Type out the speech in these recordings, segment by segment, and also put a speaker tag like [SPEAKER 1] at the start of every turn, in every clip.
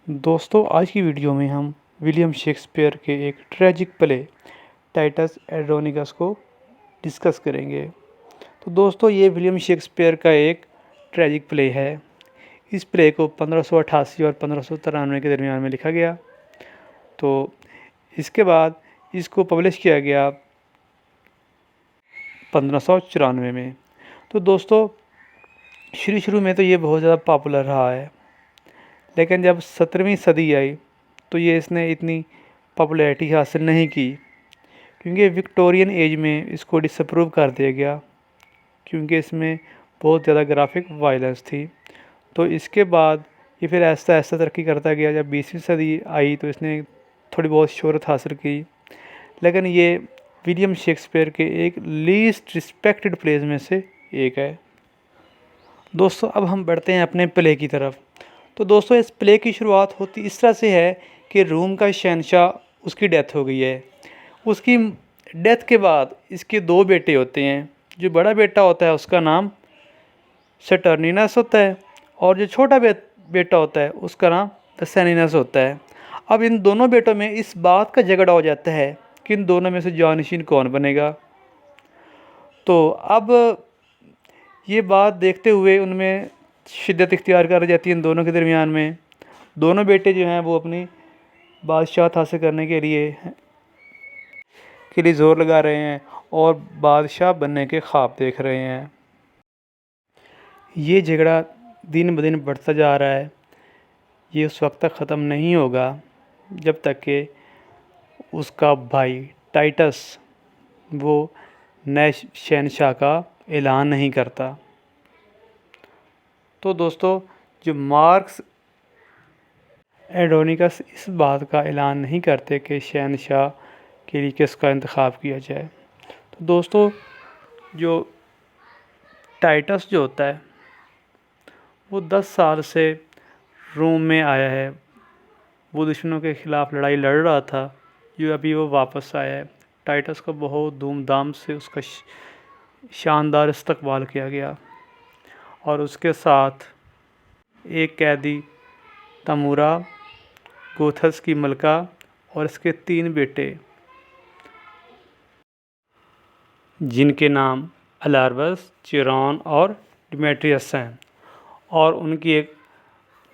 [SPEAKER 1] दोस्तों आज की वीडियो में हम विलियम शेक्सपियर के एक ट्रेजिक प्ले टाइटस एंड्रोनिकस को डिस्कस करेंगे। तो दोस्तों ये विलियम शेक्सपियर का एक ट्रेजिक प्ले है। इस प्ले को 1588 और 1593 के दरमियान में लिखा गया। तो इसके बाद इसको पब्लिश किया गया 1594 में। तो दोस्तों शुरू में तो ये बहुत ज़्यादा पॉपुलर रहा है, लेकिन जब 17वीं सदी आई तो ये इसने इतनी पॉपुलैरिटी हासिल नहीं की, क्योंकि विक्टोरियन एज में इसको डिसअप्रूव कर दिया गया, क्योंकि इसमें बहुत ज़्यादा ग्राफिक वायलेंस थी। तो इसके बाद ये फिर ऐसा ऐसा तरक्की करता गया। जब 20वीं सदी आई तो इसने थोड़ी बहुत शोहरत हासिल की, लेकिन ये विलियम शेक्सपियर के एक लीस्ट रिस्पेक्टेड प्लेस में से एक है। दोस्तों अब हम बढ़ते हैं अपने प्ले की तरफ। तो दोस्तों इस प्ले की शुरुआत होती इस तरह से है कि रोम का शहंशाह उसकी डेथ हो गई है। उसकी डेथ के बाद इसके दो बेटे होते हैं। जो बड़ा बेटा होता है उसका नाम सटर्निनस होता है, और जो छोटा बेटा होता है उसका नाम सेनिनस होता है। अब इन दोनों बेटों में इस बात का झगड़ा हो जाता है कि इन दोनों में से जानशीन कौन बनेगा। तो अब ये बात देखते हुए उनमें शिद्दत इख्तियार कर जाती है इन दोनों के दरमियान में। दोनों बेटे जो हैं वो अपनी बादशाहत हासिल करने के लिए ज़ोर लगा रहे हैं और बादशाह बनने के ख्वाब देख रहे हैं। ये झगड़ा दिन ब दिन बढ़ता जा रहा है। ये उस वक्त तक ख़त्म नहीं होगा जब तक कि उसका भाई टाइटस वो नए शहंशाह का ऐलान नहीं करता। तो दोस्तों जो मार्क्स एंड्रोनिकस इस बात का ऐलान नहीं करते कि शहंशाह के लिए किसका इंतखाब किया जाए। तो दोस्तों जो टाइटस जो होता है वो 10 साल से रोम में आया है। वो दुश्मनों के ख़िलाफ़ लड़ाई लड़ रहा था, जो अभी वो वापस आया है। टाइटस को बहुत धूमधाम से उसका शानदार इस्तकबाल किया गया, और उसके साथ एक कैदी तमूरा, गोथस की मलका और इसके 3 बेटे, जिनके नाम अलार्बस, चिरॉन और डिमेट्रियस हैं, और उनकी एक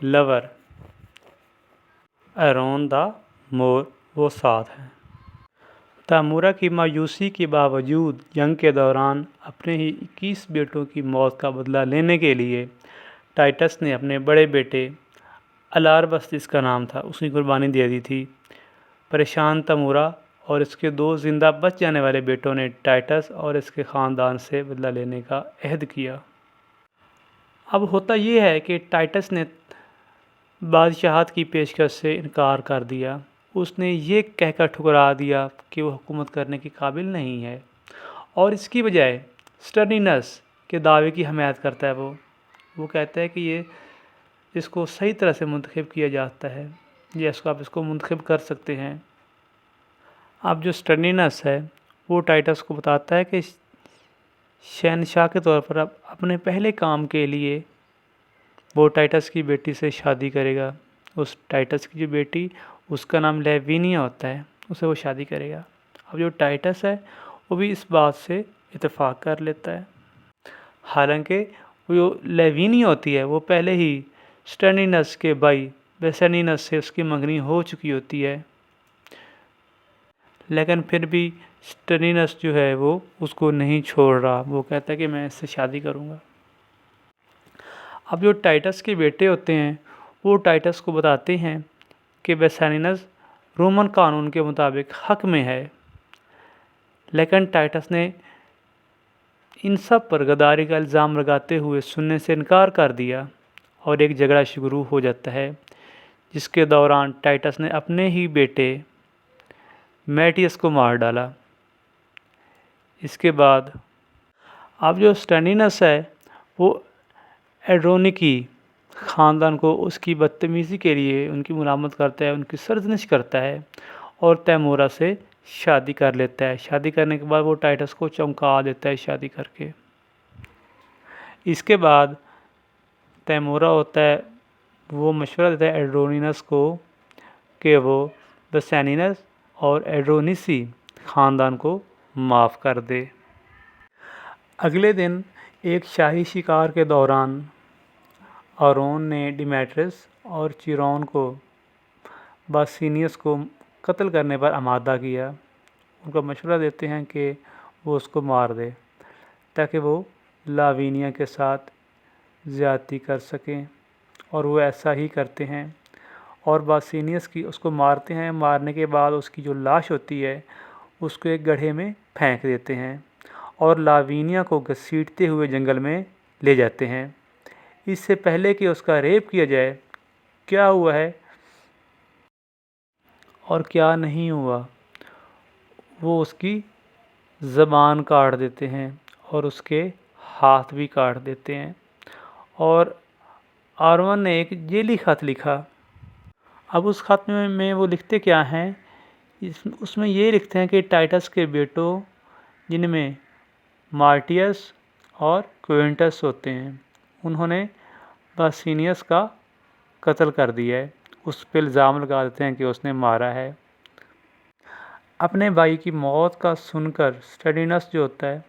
[SPEAKER 1] लवर एरोन द मोर वो साथ हैं। तैमूरा की मायूसी के बावजूद जंग के दौरान अपने ही 21 बेटों की मौत का बदला लेने के लिए टाइटस ने अपने बड़े बेटे अलार्बस, जिसका नाम था, उसकी कुर्बानी दे दी थी। परेशान तैमूरा और इसके 2 जिंदा बच जाने वाले बेटों ने टाइटस और इसके ख़ानदान से बदला लेने का अहद किया। अब होता ये है कि टाइटस ने बादशाहत की पेशकश से इनकार कर दिया। उसने ये कहकर ठुकरा दिया कि वो हुकूमत करने के काबिल नहीं है, और इसकी बजाय स्टर्निनस के दावे की हमायत करता है। वो कहता है कि ये इसको सही तरह से मुंतखब किया जाता है, या आप इसको मुंतखब कर सकते हैं। अब जो स्टर्निनस है वो टाइटस को बताता है कि शहंशाह के तौर पर अब अपने पहले काम के लिए वो टाइटस की बेटी से शादी करेगा। उस टाइटस की जो बेटी, उसका नाम लेविनिया होता है, उसे वो शादी करेगा। अब जो टाइटस है वो भी इस बात से इत्तेफाक कर लेता है। हालांकि वो जो लेविनिया होती है वो पहले ही स्टर्निनस के भाई बेसेनिनस से उसकी मंगनी हो चुकी होती है, लेकिन फिर भी स्टर्निनस जो है वो उसको नहीं छोड़ रहा। वो कहता है कि मैं इससे शादी करूँगा। अब जो टाइटस के बेटे होते हैं वो टाइटस को बताते हैं कि बेसेनिनस रोमन कानून के मुताबिक हक में है, लेकिन टाइटस ने इन सब पर गद्दारी का इल्ज़ाम लगाते हुए सुनने से इनकार कर दिया, और एक झगड़ा शुरू हो जाता है, जिसके दौरान टाइटस ने अपने ही बेटे मैटियस को मार डाला। इसके बाद अब जो स्टर्निनस है वो एंड्रोनिकी ख़ानदान को उसकी बदतमीज़ी के लिए उनकी मुलामत करता है, उनकी सरजनिश करता है, और तैमूरा से शादी कर लेता है। शादी करने के बाद वो टाइटस को चमका देता है शादी करके। इसके बाद तैमूरा होता है वो मशवरा देता है एड्रोनिनस को कि वो बेसेनिनस और एड्रोनिसी ख़ानदान को माफ़ कर दे। अगले दिन एक शाही शिकार के दौरान आरोन ने डिमेट्रियस और चिरौन को बासिनियस को कत्ल करने पर आमादा किया। उनको मशवरा देते हैं कि वो उसको मार दे ताकि वो लाविनिया के साथ ज़्यादती कर सकें, और वो ऐसा ही करते हैं और बासिनियस की उसको मारते हैं। मारने के बाद उसकी जो लाश होती है उसको एक गड्ढे में फेंक देते हैं और लाविनिया को घसीटते हुए जंगल में ले जाते हैं। इससे पहले कि उसका रेप किया जाए, क्या हुआ है और क्या नहीं हुआ, वो उसकी ज़बान काट देते हैं और उसके हाथ भी काट देते हैं। और आरवन ने एक जेली ख़त लिखा। अब उस ख़त में वो लिखते क्या हैं, उसमें ये लिखते हैं कि टाइटस के बेटों, जिनमें मार्टियस और क्विंटस होते हैं, उन्होंने बासिनियस का कत्ल कर दिया है। उस पर इल्ज़ाम लगा देते हैं कि उसने मारा है। अपने भाई की मौत का सुनकर स्टेडिनस जो होता है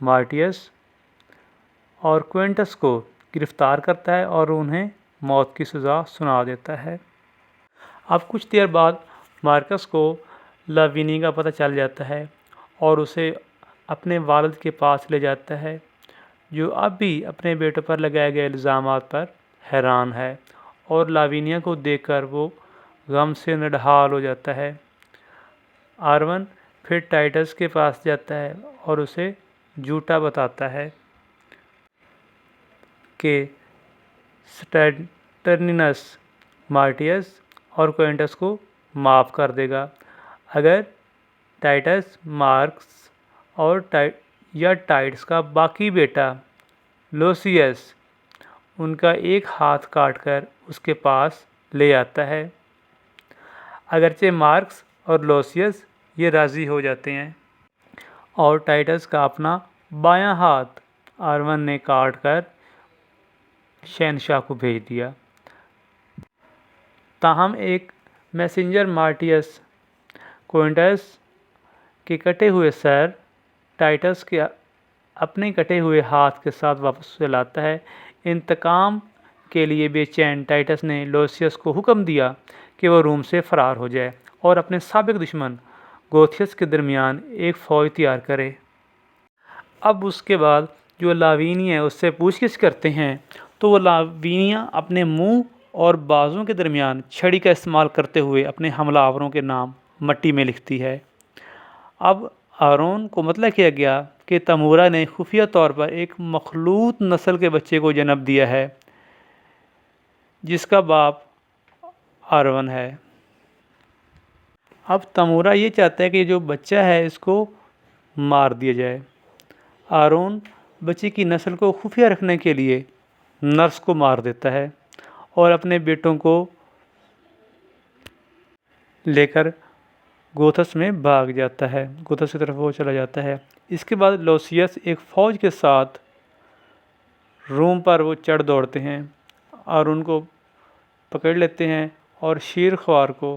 [SPEAKER 1] मार्टियस और क्विंटस को गिरफ़्तार करता है और उन्हें मौत की सज़ा सुना देता है। अब कुछ देर बाद मार्कस को लाविनी का पता चल जाता है और उसे अपने वालिद के पास ले जाता है, जो अब भी अपने बेटों पर लगाए गए इल्ज़ामात पर हैरान है, और लाविनिया को देखकर वो गम से नढाल हो जाता है। आरवन फिर टाइटस के पास जाता है और उसे झूठा बताता है कि स्टेटर्निनस मार्टियस और क्विंटस को माफ़ कर देगा अगर टाइटस मार्क्स और टाइटस का बाकी बेटा लोसियस उनका एक हाथ काटकर उसके पास ले आता है। अगरचे मार्क्स और लोसियस ये राज़ी हो जाते हैं और टाइटस का अपना बायां हाथ आरवन ने काट कर शहनशाह को भेज दिया। ताहम एक मैसेंजर मार्टियस क्विंटस के कटे हुए सर टाइटस के अपने कटे हुए हाथ के साथ वापस लाता है। इंतकाम के लिए बेचैन टाइटस ने लोसियस को हुक्म दिया कि वह रोम से फ़रार हो जाए और अपने साबिक दुश्मन गोथियस के दरमियान एक फ़ौज तैयार करे। अब उसके बाद जो लाविनिया है उससे पूछगिछ करते हैं तो वो लाविनिया अपने मुंह और बाजों के दरमियान छड़ी का इस्तेमाल करते हुए अपने हमलावरों के नाम मट्टी में लिखती है। अब आरोन को मतलब किया गया कि तमूरा ने खुफिया तौर पर एक मखलूत नस्ल के बच्चे को जन्म दिया है जिसका बाप आरवन है। अब तमूरा ये चाहता है कि जो बच्चा है इसको मार दिया जाए। आरोन बच्चे की नस्ल को खुफिया रखने के लिए नर्स को मार देता है और अपने बेटों को लेकर गोथस में भाग जाता है। गोथस की तरफ वो चला जाता है। इसके बाद लोसियस एक फ़ौज के साथ रोम पर वो चढ़ दौड़ते हैं और उनको पकड़ लेते हैं और शेर ख्वार को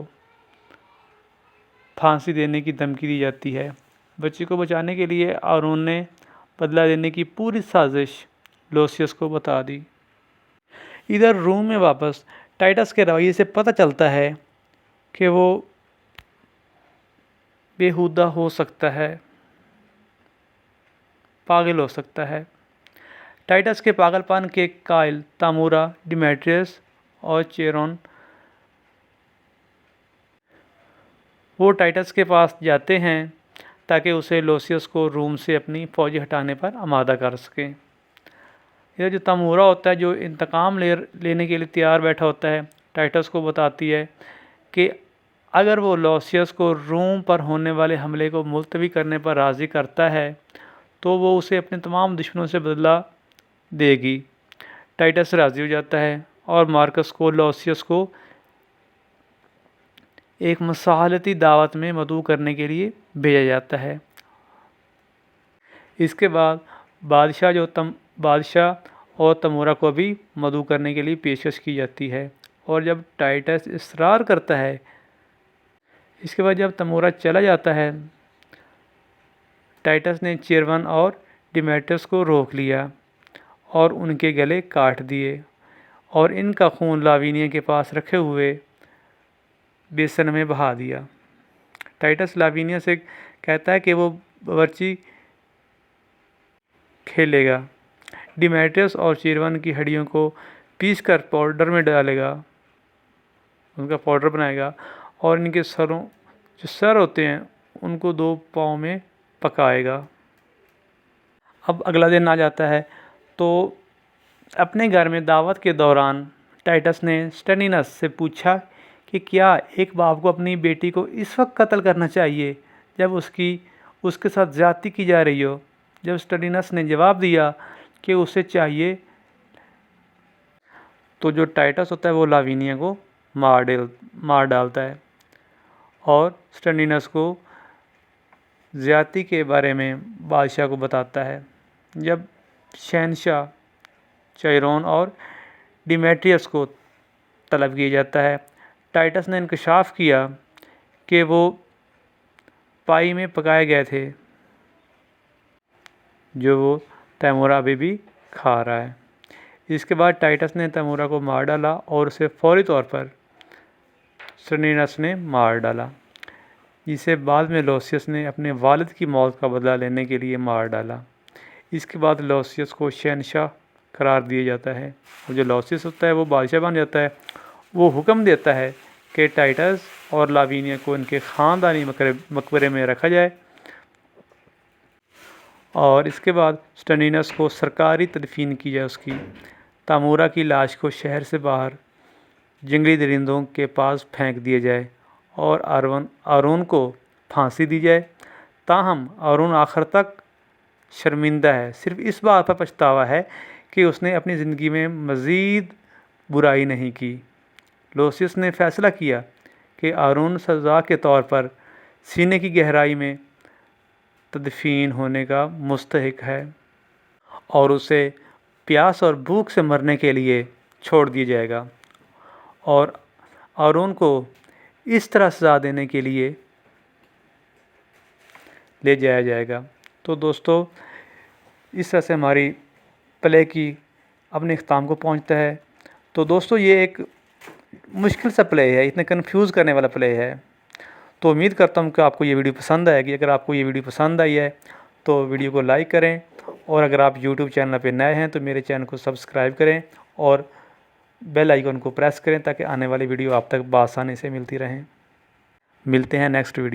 [SPEAKER 1] फांसी देने की धमकी दी जाती है। बच्चे को बचाने के लिए आरोन ने बदला लेने की पूरी साजिश लोसियस को बता दी। इधर रोम में वापस टाइटस के रवैये से पता चलता है कि वो बेहुदा हो सकता है, पागल हो सकता है। टाइटस के पागलपन के कायल तामूरा, डिमेट्रियस और चेरोन वो टाइटस के पास जाते हैं ताकि उसे लोसियस को रोम से अपनी फ़ौजी हटाने पर आमादा कर सकें। यह जो तामूरा होता है, जो इंतकाम लेने के लिए तैयार बैठा होता है, टाइटस को बताती है कि अगर वो लोसियस को रोम पर होने वाले हमले को मुलतवी करने पर राज़ी करता है तो वो उसे अपने तमाम दुश्मनों से बदला देगी। टाइटस राज़ी हो जाता है और मार्कस को लोसियस को एक मसालती दावत में मदऊ करने के लिए भेजा जाता है। इसके बाद बादशाह और तमूरा को भी मदऊ करने के लिए पेशकश की जाती है और जब टाइटस इसरार करता है, इसके बाद जब तमूरा चला जाता है, टाइटस ने चेरवन और डिमेट्रियस को रोक लिया और उनके गले काट दिए और इनका खून लाविनिया के पास रखे हुए बेसन में बहा दिया। टाइटस लाविनिया से कहता है कि वो बावर्ची खेलेगा। डिमेट्रियस और चेरवन की हड्डियों को पीसकर पाउडर में डालेगा, उनका पाउडर बनाएगा और इनके सरों जो सर होते हैं उनको 2 पाँव में पकाएगा। अब अगला दिन आ जाता है, तो अपने घर में दावत के दौरान टाइटस ने स्टेनिनस से पूछा कि क्या एक बाप को अपनी बेटी को इस वक्त कत्ल करना चाहिए जब उसके साथ ज़्यादती की जा रही हो। जब स्टेनिनस ने जवाब दिया कि उसे चाहिए, तो जो टाइटस होता है वो लाविनिया को मार डालता है और स्टेनिनस को ज़्यादती के बारे में बादशाह को बताता है। जब शहनशाह चायरोन और डिमेट्रियस को तलब किया जाता है, टाइटस ने इंकशाफ किया कि वो पाई में पकाए गए थे जो वो तैमूरा अभी भी खा रहा है। इसके बाद टाइटस ने तैमूरा को मार डाला और उसे फौरी तौर पर स्टेनिनस ने मार डाला, जिसे बाद में लूसियस ने अपने वालिद की मौत का बदला लेने के लिए मार डाला। इसके बाद लूसियस को शहनशाह करार दिया जाता है और जो लूसियस होता है वो बादशाह बन जाता है। वो हुक्म देता है कि टाइटस और लाविनिया को इनके ख़ानदानी मकबरे में रखा जाए और इसके बाद स्टेनिनस को सरकारी तदफीन की जाए। उसकी तैमूरा की लाश को शहर से बाहर जंगली दरिंदों के पास फेंक दिया जाए और आरून को फांसी दी जाए। ताहम आरून आखिर तक शर्मिंदा है, सिर्फ इस बात पर पछतावा है कि उसने अपनी ज़िंदगी में मज़ीद बुराई नहीं की। लूसियस ने फैसला किया कि आरून सज़ा के तौर पर सीने की गहराई में तदफीन होने का मुस्तहिक है और उसे प्यास और भूख से मरने के लिए छोड़ दिया जाएगा और आरून को इस तरह सज़ा देने के लिए ले जाया जाएगा। तो दोस्तों, इस तरह से हमारी प्ले की अपने इख्तिताम को पहुंचता है। तो दोस्तों, ये एक मुश्किल सा प्ले है, इतने कंफ्यूज करने वाला प्ले है। तो उम्मीद करता हूँ कि आपको ये वीडियो पसंद आएगी। अगर आपको ये वीडियो पसंद आई है तो वीडियो को लाइक करें और अगर आप यूट्यूब चैनल पर नए हैं तो मेरे चैनल को सब्सक्राइब करें और बेल आइकन को प्रेस करें ताकि आने वाली वीडियो आप तक बआसानी से मिलती रहें। मिलते हैं नेक्स्ट वीडियो।